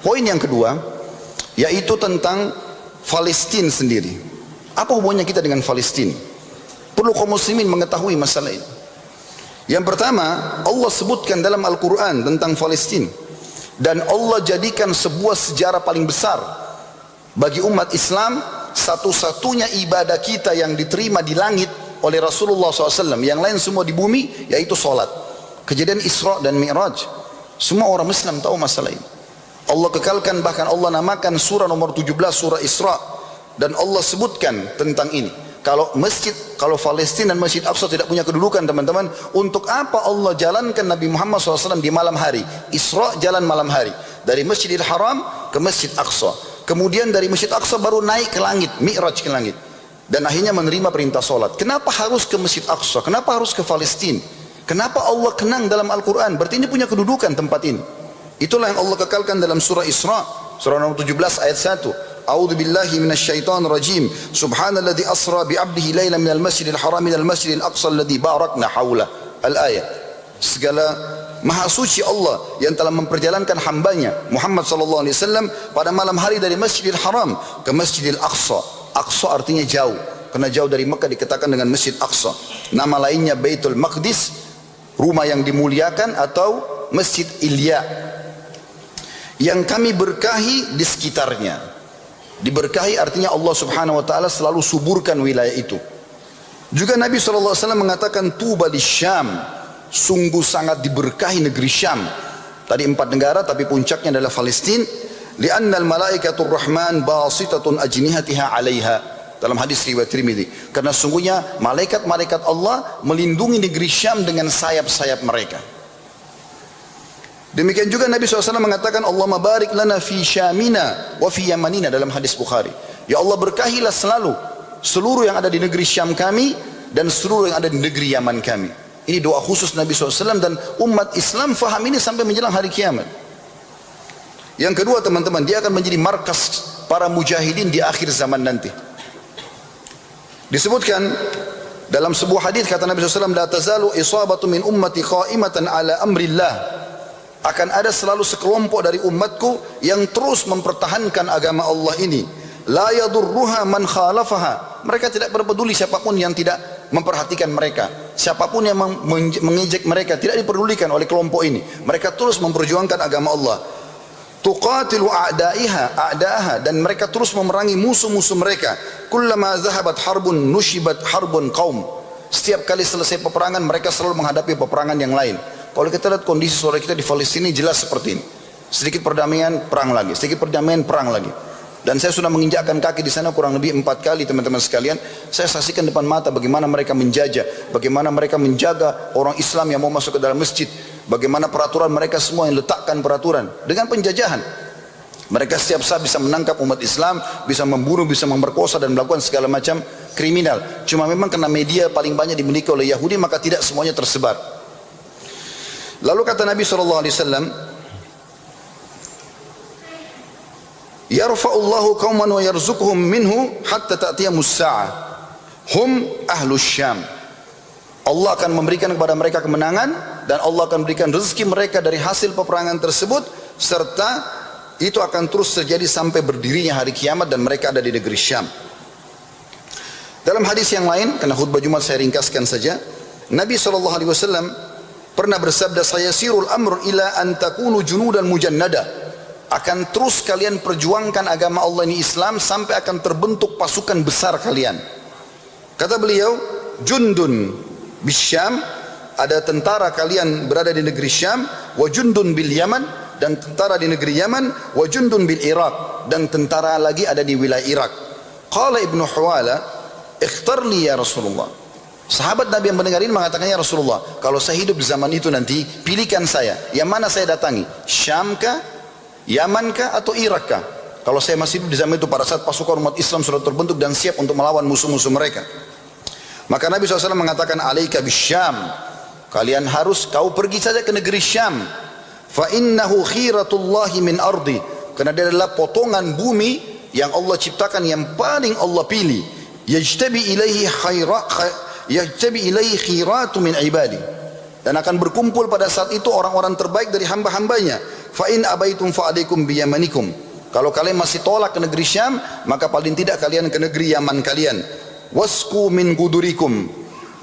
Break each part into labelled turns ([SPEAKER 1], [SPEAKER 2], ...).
[SPEAKER 1] Poin yang kedua, yaitu tentang Palestina sendiri. Apa hubungannya kita dengan Palestina? Perlu kaum muslimin mengetahui masalah ini. Yang pertama, Allah sebutkan dalam Al-Quran tentang Palestina. Dan Allah jadikan sebuah sejarah paling besar bagi umat Islam. Satu-satunya ibadah kita yang diterima di langit oleh Rasulullah SAW, yang lain semua di bumi, yaitu solat. Kejadian Isra dan Mi'raj. Semua orang Islam tahu masalah ini. Allah kekalkan, bahkan Allah namakan surah nomor 17 surah Isra, dan Allah sebutkan tentang ini. Kalau Palestina dan Masjid Aqsa tidak punya kedudukan, teman-teman, untuk apa Allah jalankan Nabi Muhammad SAW di malam hari? Isra jalan malam hari dari Masjidil Haram ke Masjid Aqsa, kemudian dari Masjid Aqsa baru naik ke langit, Mi'raj ke langit, dan akhirnya menerima perintah solat. Kenapa harus ke Masjid Aqsa? Kenapa harus ke Palestina? Kenapa Allah kenang dalam Al-Quran? Berarti ini punya kedudukan tempat ini. Itulah yang Allah kekalkan dalam surah Isra, surah nomor 17 ayat 1. A'udzu billahi minasyaitonir rajim. Subhanalladzi asra bi 'abdihi lailan minal masjidil haram minal masjidil aqsa alladzi barakna haula. Al-ayat. Segala maha suci Allah yang telah memperjalankan hambanya Muhammad sallallahu alaihi wasallam pada malam hari dari Masjidil Haram ke Masjidil Aqsa. Aqsa artinya jauh, karena jauh dari Mekah dikatakan dengan Masjid Aqsa. Nama lainnya Baitul Maqdis, rumah yang dimuliakan, atau Masjid Ilya, yang kami berkahi di sekitarnya. Diberkahi artinya Allah subhanahu wa ta'ala selalu suburkan wilayah itu. Juga Nabi SAW mengatakan tuba di Syam, sungguh sangat diberkahi negeri Syam. Tadi 4 negara, tapi puncaknya adalah Palestina. Li'annal malaikatur rahman basitatun ajnihatiha 'alaiha, dalam hadis riwayat Tirmidzi. Karena sungguhnya malaikat-malaikat Allah melindungi negeri Syam dengan sayap-sayap mereka. Demikian juga Nabi SAW mengatakan, Allahumma barik lana fi syamina wa fi yamanina, dalam hadis Bukhari. Ya Allah, berkahilah selalu seluruh yang ada di negeri Syam kami dan seluruh yang ada di negeri Yaman kami. Ini doa khusus Nabi SAW, dan umat Islam faham ini sampai menjelang hari kiamat. Yang kedua, teman-teman, dia akan menjadi markas para mujahidin di akhir zaman nanti. Disebutkan dalam sebuah hadis, kata Nabi SAW, la tazalu isabatu min ummati qa'imatan ala amrillah. Akan ada selalu sekelompok dari umatku yang terus mempertahankan agama Allah ini. La yadurruha man khalafaha. Mereka tidak berpeduli siapapun yang tidak memperhatikan mereka. Siapapun yang mengejek mereka tidak diperdulikan oleh kelompok ini. Mereka terus memperjuangkan agama Allah. Tuqatilu a'da'aha, dan mereka terus memerangi musuh-musuh mereka. Kullama zahabat harbun nushibat harbun qaum. Setiap kali selesai peperangan, mereka selalu menghadapi peperangan yang lain. Kalau kita lihat kondisi saudara kita di Palestina jelas seperti ini. Sedikit perdamaian, perang lagi. Sedikit perdamaian, perang lagi. Dan saya sudah menginjakkan kaki di sana kurang lebih 4 kali, teman-teman sekalian. Saya saksikan depan mata bagaimana mereka menjajah, bagaimana mereka menjaga orang Islam yang mau masuk ke dalam masjid, bagaimana peraturan mereka semua yang letakkan peraturan dengan penjajahan. Mereka setiap saat bisa menangkap umat Islam, bisa membunuh, bisa memperkosa dan melakukan segala macam kriminal. Cuma memang karena media paling banyak dimiliki oleh Yahudi, maka tidak semuanya tersebar. Lalu kata Nabi SAW, yarfa'ullahu qauman wa yarzuquhum minhu hatta ta'tiyamus sa'ah hum ahlus Syam. Allah akan memberikan kepada mereka kemenangan, dan Allah akan berikan rezeki mereka dari hasil peperangan tersebut, serta itu akan terus terjadi sampai berdirinya hari kiamat dan mereka ada di negeri Syam. Dalam hadis yang lain, karena khutbah Jumat saya ringkaskan saja, Nabi SAW pernah bersabda, sayasirul amr ila an takunu junudan mujannada. Akan terus kalian perjuangkan agama Allah ini Islam sampai akan terbentuk pasukan besar kalian. Kata beliau, jundun bisyam, ada tentara kalian berada di negeri Syam, wa jundun bil Yaman, dan tentara di negeri Yaman, wa jundun bil Iraq, dan tentara lagi ada di wilayah Irak. Qala Ibnu Huwala, ikhtar li ya Rasulullah. Sahabat Nabi yang mendengar ini mengatakannya, Rasulullah, kalau saya hidup di zaman itu nanti, pilihkan saya, yang mana saya datangi, Syam kah, Yaman kah, atau Irak kah? Kalau saya masih hidup di zaman itu pada saat pasukan umat Islam sudah terbentuk dan siap untuk melawan musuh-musuh mereka. Maka Nabi SAW mengatakan, alaika bisyam, kalian harus, kau pergi saja ke negeri Syam. Fa innahu khiratullahi min ardi, karena dia adalah potongan bumi yang Allah ciptakan yang paling Allah pilih. Yajtabi ilaihi khiratu min ibadi, dan akan berkumpul pada saat itu orang-orang terbaik dari hamba-hambanya. fa in abaitum fa alaikum bi yamanikum. Kalau kalian masih tolak ke negeri Syam, maka paling tidak kalian ke negeri Yaman kalian. Wasku min qudurikum,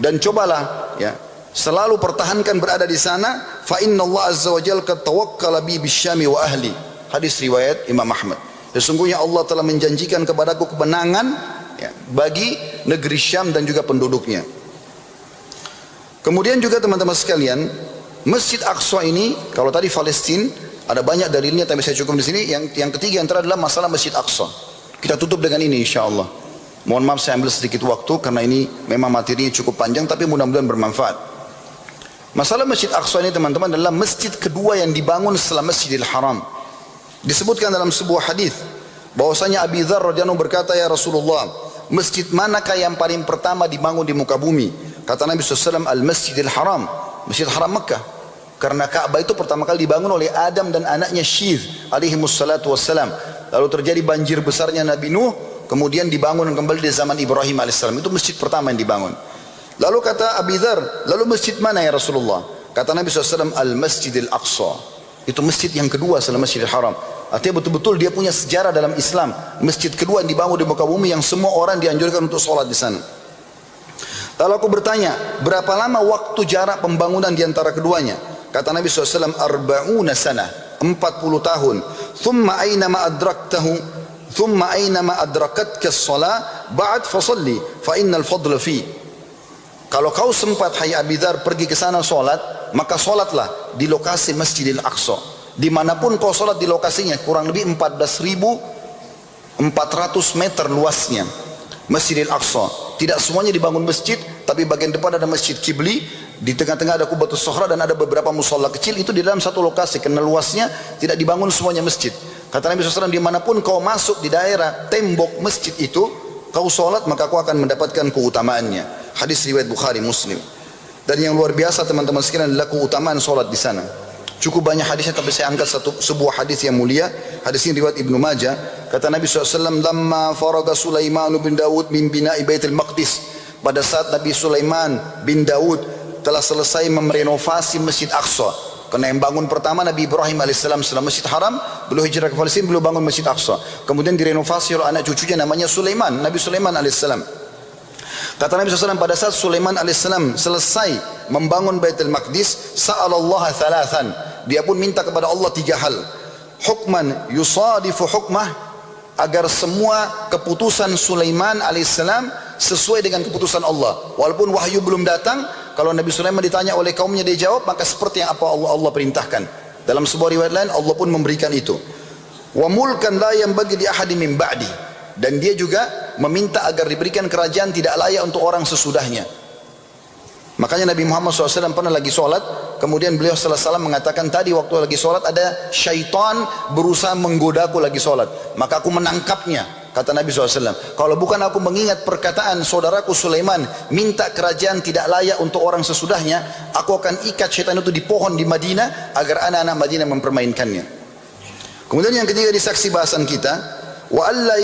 [SPEAKER 1] dan cobalah ya selalu pertahankan berada di sana. Fa inna Allah azza wa jalla qad tawakkala bi bisyami wa ahli. Hadis riwayat Imam Ahmad. Sesungguhnya Allah telah menjanjikan kepadaku kemenangan ya, bagi negeri Syam dan juga penduduknya. Kemudian juga teman-teman sekalian, Masjid Aqsa ini, kalau tadi Palestina ada banyak dalilnya, tapi saya cukup di sini. Yang ketiga yang terakhir adalah masalah Masjid Aqsa. Kita tutup dengan ini insyaallah. Mohon maaf saya ambil sedikit waktu karena ini memang materinya cukup panjang, tapi mudah-mudahan bermanfaat. Masalah Masjid Aqsa ini teman-teman adalah masjid kedua yang dibangun setelah Masjidil Haram. Disebutkan dalam sebuah hadis bahwasanya Abi Dzar radhiyallahu berkata, ya Rasulullah, masjid manakah yang paling pertama dibangun di muka bumi? Kata Nabi SAW, Al-Masjidil Haram, Masjid Haram Mekah. Karena Ka'bah itu pertama kali dibangun oleh Adam dan anaknya Syith alaihimussalatu wassalam. Lalu terjadi banjir besarnya Nabi Nuh, kemudian dibangun kembali di zaman Ibrahim alaihissalam. Itu masjid pertama yang dibangun. Lalu kata Abi Dzar, lalu masjid mana ya Rasulullah? Kata Nabi SAW, Al-Masjidil Aqsa. Itu masjid yang kedua setelah Masjidil Haram. Artinya betul-betul dia punya sejarah dalam Islam. Masjid kedua yang dibangun di muka bumi yang semua orang dianjurkan untuk sholat di sana. Lalu aku bertanya, berapa lama waktu jarak pembangunan di antara keduanya? Kata Nabi SAW, Arba'una sana, 40 tahun. Thumma aynama adraktahu, thumma aynama adrakatka as-salah, ba'd fasalli, fa innal fadla fi. Kalau kau sempat, hai Abi Dzar, pergi ke sana sholat, maka sholatlah di lokasi Masjidil Aqsa. Dimanapun kau sholat di lokasinya, kurang lebih 14.400 meter luasnya Masjidil Aqsa. Tidak semuanya dibangun masjid, tapi bagian depan ada Masjid Qibli, di tengah-tengah ada Qubatus Sokhra dan ada beberapa musola kecil. Itu di dalam satu lokasi, karena luasnya tidak dibangun semuanya masjid. Kata Nabi SAW, dimanapun kau masuk di daerah tembok masjid itu, kau sholat, maka kau akan mendapatkan keutamaannya. Hadis riwayat Bukhari Muslim. Dan yang luar biasa teman-teman sekalian adalah keutamaan sholat di sana. Cukup banyak hadisnya, tapi saya angkat sebuah hadis yang mulia. Hadis ini riwayat Ibnu Majah. Kata Nabi SAW, Lamma faraga Sulaiman bin Daud min bina'i Baitul Maqdis. Pada saat Nabi Sulaiman bin Daud telah selesai merenovasi Masjid Aqsa. Karena yang bangun pertama Nabi Ibrahim alaihissalam setelah Masjid Haram, beliau hijrah ke Palestina, beliau bangun Masjid Aqsa. Kemudian direnovasi oleh anak cucunya namanya Sulaiman, Nabi Sulaiman alaihissalam. Kata Nabi SAW, pada saat Sulaiman alaihissalam selesai membangun Baitul Maqdis, sa'alallaha thalathan. Dia pun minta kepada Allah 3 hal. Hukman yusadifu hukmah, agar semua keputusan Sulaiman alaihissalam sesuai dengan keputusan Allah. Walaupun wahyu belum datang, kalau Nabi Sulaiman ditanya oleh kaumnya, dia jawab, maka seperti yang apa Allah perintahkan. Dalam sebuah riwayat lain, Allah pun memberikan itu. Wa mulkan la yanbaghi li ahadin min ba'di. Dan dia juga meminta agar diberikan kerajaan tidak layak untuk orang sesudahnya. Makanya Nabi Muhammad SAW pernah lagi sholat, kemudian beliau sallallahu alaihi wasallam mengatakan, tadi waktu lagi sholat ada syaitan berusaha menggodaku lagi sholat, maka aku menangkapnya. Kata Nabi SAW, kalau bukan aku mengingat perkataan saudaraku Sulaiman, minta kerajaan tidak layak untuk orang sesudahnya, aku akan ikat syaitan itu di pohon di Madinah, agar anak-anak Madinah mempermainkannya. Kemudian yang ketiga di saksi bahasan kita, wa alla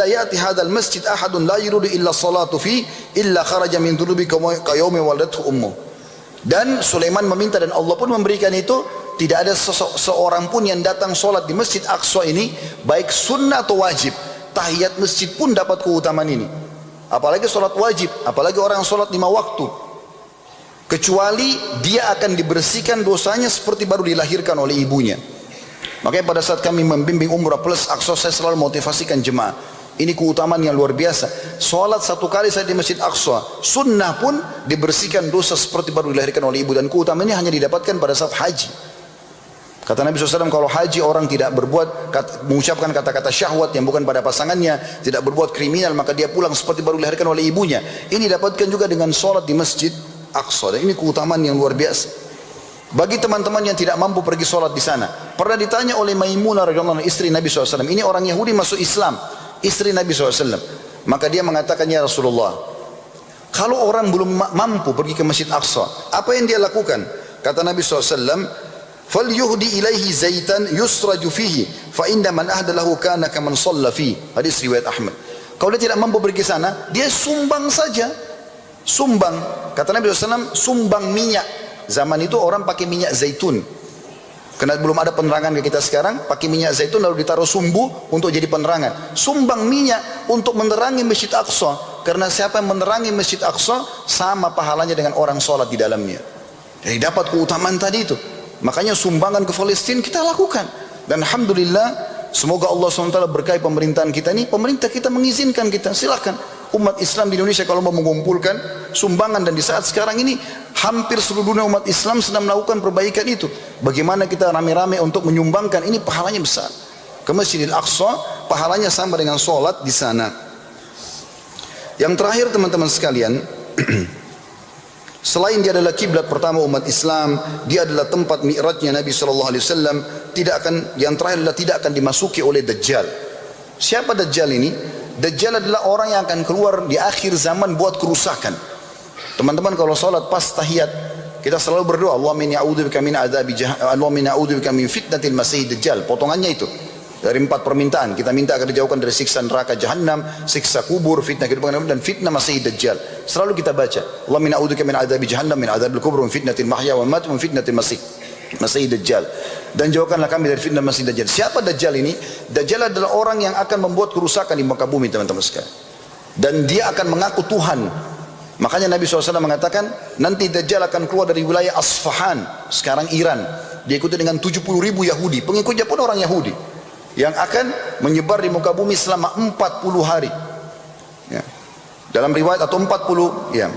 [SPEAKER 1] ya'ti hadzal masjid ahadun la yuridu illa salatu fi illa kharaja min dhunubi ka yaumi waladathu ummu. Dan Sulaiman meminta, dan Allah pun memberikan itu, tidak ada seorang pun yang datang sholat di Masjid Aqsa ini, baik sunnah atau wajib, tahiyat masjid pun dapat keutamaan ini. Apalagi sholat wajib, apalagi orang sholat 5 waktu, kecuali dia akan dibersihkan dosanya seperti baru dilahirkan oleh ibunya. Makanya pada saat kami membimbing Umrah Plus Aqsa, saya selalu motivasikan jemaah, ini keutamaan yang luar biasa. Sholat 1 kali saya di Masjid Aqsa, sunnah pun dibersihkan dosa seperti baru dilahirkan oleh ibu. Dan keutamaan ini hanya didapatkan pada saat haji. Kata Nabi SAW, kalau haji orang tidak mengucapkan kata-kata syahwat yang bukan pada pasangannya, tidak berbuat kriminal, maka dia pulang seperti baru dilahirkan oleh ibunya. Ini dapatkan juga dengan sholat di Masjid Aqsa. Dan ini keutamaan yang luar biasa. Bagi teman-teman yang tidak mampu pergi sholat di sana, pernah ditanya oleh Maimunah radhiyallahu anha, istri Nabi SAW. Ini orang Yahudi masuk Islam, istri Nabi SAW. Maka dia mengatakan, ya Rasulullah, kalau orang belum mampu pergi ke Masjid Aqsa, apa yang dia lakukan? Kata Nabi SAW, falyuhdi ilaihi zaitan yusraju fihi, fa inna man ahdalahu kana kaman shalla fi. Hadis riwayat Ahmad. Kalau dia tidak mampu pergi ke sana, dia sumbang saja. Sumbang. Kata Nabi SAW, sumbang minyak. Zaman itu orang pakai minyak zaitun. Karena belum ada penerangan ke kita sekarang, pakai minyak zaitun lalu ditaruh sumbu untuk jadi penerangan. Sumbang minyak untuk menerangi Masjid Aqsa. Karena siapa yang menerangi Masjid Aqsa, sama pahalanya dengan orang sholat di dalamnya. Jadi dapat keutamaan tadi itu. Makanya sumbangan ke Palestina kita lakukan. Dan Alhamdulillah, semoga Allah SWT berkahi pemerintahan kita ini. Pemerintah kita mengizinkan kita, silakan. Umat Islam di Indonesia kalau mau mengumpulkan sumbangan, dan di saat sekarang ini hampir seluruh dunia umat Islam sedang melakukan perbaikan itu. Bagaimana kita rame-rame untuk menyumbangkan, ini pahalanya besar. Ke Masjidil Aqsa, pahalanya sama dengan sholat di sana. Yang terakhir teman-teman sekalian, selain dia adalah kiblat pertama umat Islam, dia adalah tempat mi'rajnya Nabi SAW. Yang terakhir adalah tidak akan dimasuki oleh Dajjal. Siapa Dajjal ini? Dajjal adalah orang yang akan keluar di akhir zaman buat kerusakan. Teman-teman kalau sholat pas tahiyat, kita selalu berdoa, Allahumma inni a'udzubika min adzabi jahannam, Allahumma inni a'udzubika min fitnatil masih Dajjal. Potongannya itu dari 4 permintaan. Kita minta agar dijauhkan dari siksa neraka Jahannam, siksa kubur, fitnah kehidupan dan fitnah masih Dajjal. Selalu kita baca, Allahumma inni a'udzubika min adzabi jahannam, min adzabil kubur, min fitnatil mahya wal mamat, min fitnatil masih Dajjal. Dan jauhkanlah kami dari fitnah masih Dajjal. Siapa Dajjal ini? Dajjal adalah orang yang akan membuat kerusakan di muka bumi, teman-teman sekalian. Dan dia akan mengaku Tuhan. Makanya Nabi SAW mengatakan, nanti Dajjal akan keluar dari wilayah Asfahan, sekarang Iran. Dia ikuti dengan 70.000 Yahudi, pengikutnya pun orang Yahudi, yang akan menyebar di muka bumi selama 40 hari. Ya. Dalam riwayat atau 40, ya.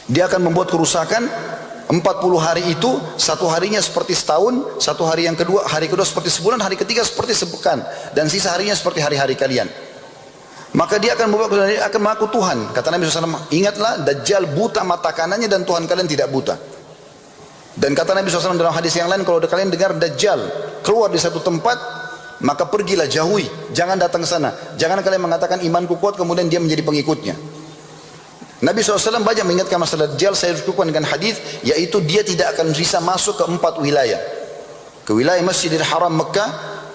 [SPEAKER 1] Dia akan membuat kerusakan 40 hari itu, satu harinya seperti setahun, satu hari yang kedua, hari kedua seperti sebulan, hari ketiga seperti sepekan, dan sisa harinya seperti hari-hari kalian. Maka dia akan mengaku Tuhan. Kata Nabi SAW, ingatlah Dajjal buta mata kanannya dan Tuhan kalian tidak buta. Dan kata Nabi SAW dalam hadis yang lain, kalau kalian dengar Dajjal keluar di satu tempat, maka pergilah, jauhi, jangan datang ke sana. Jangan kalian mengatakan imanku kuat kemudian dia menjadi pengikutnya. Nabi SAW banyak mengingatkan masalah Dajjal. Saya cukupkan dengan hadis, yaitu dia tidak akan bisa masuk ke 4 wilayah. Ke wilayah Masjidil Haram Mekah,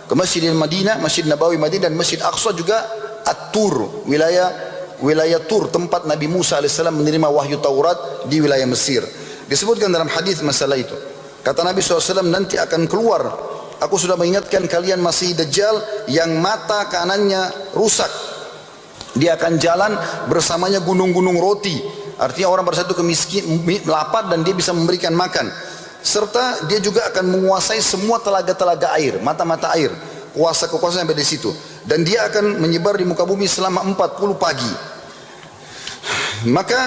[SPEAKER 1] ke Masjidil Madinah, Masjid Nabawi Madinah, dan Masjid Aqsa juga At-Tur, wilayah Tur, tempat Nabi Musa AS menerima wahyu Taurat di wilayah Mesir. Disebutkan dalam hadis masalah itu. Kata Nabi SAW, nanti akan keluar, aku sudah mengingatkan kalian masih Dajjal yang mata kanannya rusak. Dia akan jalan bersamanya gunung-gunung roti. Artinya orang pada satu kemiskin, lapar dan dia bisa memberikan makan. Serta dia juga akan menguasai semua telaga-telaga air, mata-mata air. Kuasa-kekuasaan sampai di situ. Dan dia akan menyebar di muka bumi selama 40 pagi. Maka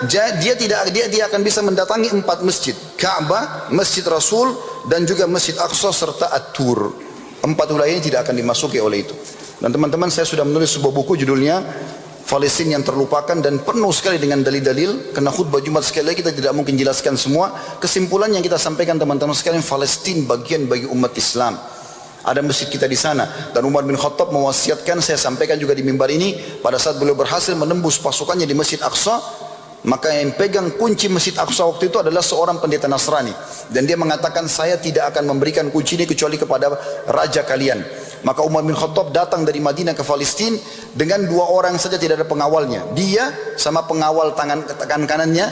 [SPEAKER 1] dia akan bisa mendatangi 4 masjid. Ka'bah, Masjid Rasul, dan juga Masjid Aqsa serta At-Tur. 4 wilayah ini tidak akan dimasuki oleh itu. Dan teman-teman, saya sudah menulis sebuah buku judulnya Palestina yang terlupakan, dan penuh sekali dengan dalil-dalil. Karena khutbah Jumat sekali lagi kita tidak mungkin jelaskan semua. Kesimpulan yang kita sampaikan teman-teman sekalian, Palestina bagian bagi umat Islam. Ada masjid kita di sana, dan Umar bin Khattab mewasiatkan, saya sampaikan juga di mimbar ini, pada saat beliau berhasil menembus pasukannya di Masjid Aqsa, maka yang pegang kunci Masjid Aqsa waktu itu adalah seorang pendeta Nasrani, dan dia mengatakan, saya tidak akan memberikan kunci ini kecuali kepada raja kalian. Maka Umar bin Khattab datang dari Madinah ke Palestina dengan 2 orang saja, tidak ada pengawalnya, dia sama pengawal tangan kanannya.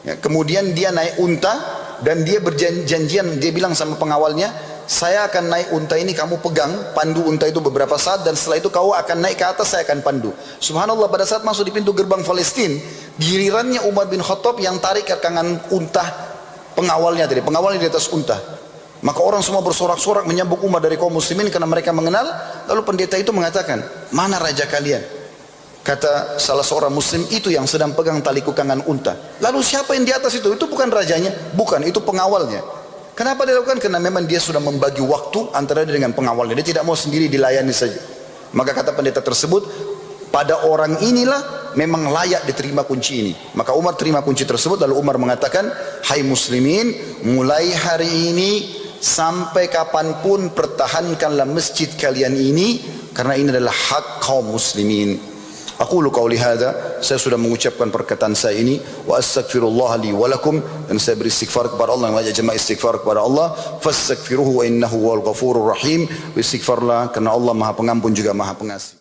[SPEAKER 1] Ya, kemudian dia naik unta, dan dia berjanjian, dia bilang sama pengawalnya, saya akan naik unta ini, kamu pegang pandu unta itu beberapa saat, dan setelah itu kau akan naik ke atas, saya akan pandu. Subhanallah, pada saat masuk di pintu gerbang Palestina, gilirannya Umar bin Khattab yang tarik ke kangan unta pengawalnya di atas unta. Maka orang semua bersorak-sorak menyambut Umar dari kaum muslimin karena mereka mengenal. Lalu pendeta itu mengatakan, mana raja kalian? Kata salah seorang muslim, itu yang sedang pegang tali kukangan unta. Lalu siapa yang di atas itu? Itu bukan rajanya, bukan, itu pengawalnya. Kenapa dia lakukan? Karena memang dia sudah membagi waktu antara dia dengan pengawalnya. Dia tidak mau sendiri dilayani saja. Maka kata pendeta tersebut, pada orang inilah memang layak diterima kunci ini. Maka Umar terima kunci tersebut. Lalu Umar mengatakan, hai muslimin, mulai hari ini sampai kapanpun pertahankanlah masjid kalian ini, karena ini adalah hak kaum muslimin. Aqulu qawli hadza, saya sudah mengucapkan perkataan saya ini, wa astaghfirullah li wa lakum, dan saya beristighfar kepada Allah, mengajak jemaah istighfar kepada Allah, fastaghfiruhu wa innahu wal ghafurur rahim. Istighfarlah karena Allah Maha Pengampun juga Maha Pengasih.